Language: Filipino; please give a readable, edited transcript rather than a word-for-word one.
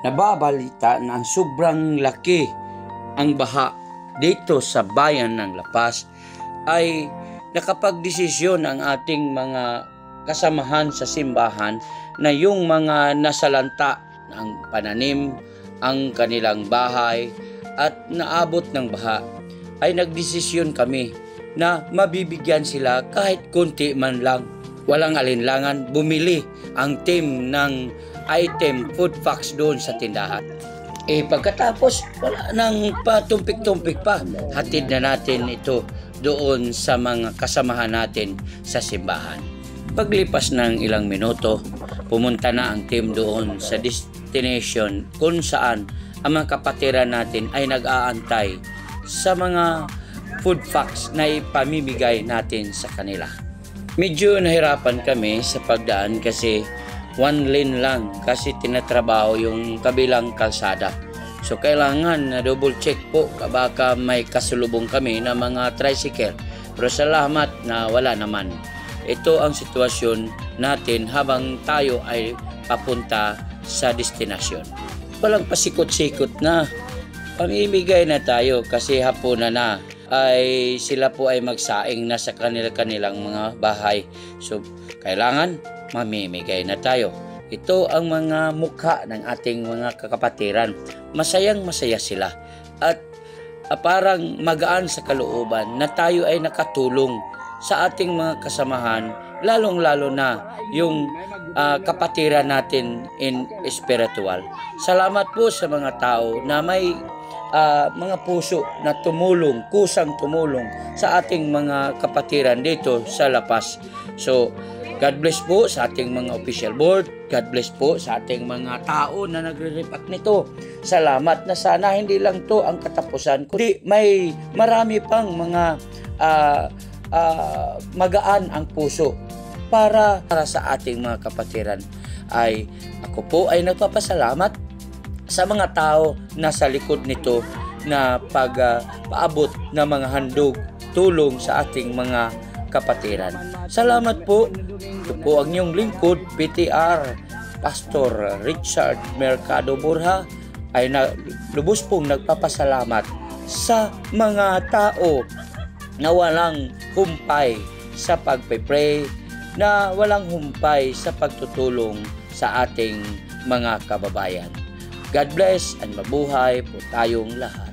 nababalita na ang sobrang laki ang baha dito sa bayan ng La Paz, ay nakapagdesisyon ang ating mga kasamahan sa simbahan na yung mga nasalanta ng pananim, ang kanilang bahay at naabot ng baha, ay nagdesisyon kami na mabibigyan sila kahit konti man lang. Walang alinlangan, bumili ang team ng item food packs doon sa tindahan. Pagkatapos wala nang patumpik-tumpik pa, hatid na natin ito doon sa mga kasamahan natin sa simbahan. Paglipas ng ilang minuto, pumunta na ang team doon sa destination kung saan ang mga kapatiran natin ay nag-aantay sa mga food packs na ipamimigay natin sa kanila. Medyo nahirapan kami sa pagdaan kasi one lane lang kasi tinatrabaho yung kabilang kalsada. So kailangan na double check po baka may kasulubong kami na mga tricycle. Pero salamat na wala naman. Ito ang sitwasyon natin habang tayo ay papunta sa destinasyon. Walang pasikot-sikot na. Pamimigay na tayo kasi hapon na ay sila po ay magsaing na sa kanilang mga bahay. So kailangan mamimigay na tayo. Ito ang mga mukha ng ating mga kakapatiran. Masayang masaya sila at parang magaan sa kalooban na tayo ay nakatulong sa ating mga kasamahan, lalong-lalo na yung kapatiran natin in spiritual. Salamat po sa mga tao na may mga puso na tumulong, kusang tumulong sa ating mga kapatiran dito sa La Paz. So, God bless po sa ating mga official board. God bless po sa ating mga tao na nagre-repack nito. Salamat na sana hindi lang to ang katapusan, kundi may marami pang mga magaan ang puso para sa ating mga kapatiran. Ay ako po ay nagpapasalamat sa mga tao na sa likod nito na paabot ng mga handog tulong sa ating mga kapatiran. Salamat po. Ito po ang inyong lingkod, PTR Pastor Richard Mercado Borja, ay lubos pong nagpapasalamat sa mga tao na walang humpay sa pagpe-pray, na walang humpay sa pagtutulong sa ating mga kababayan. God bless and mabuhay po tayong lahat.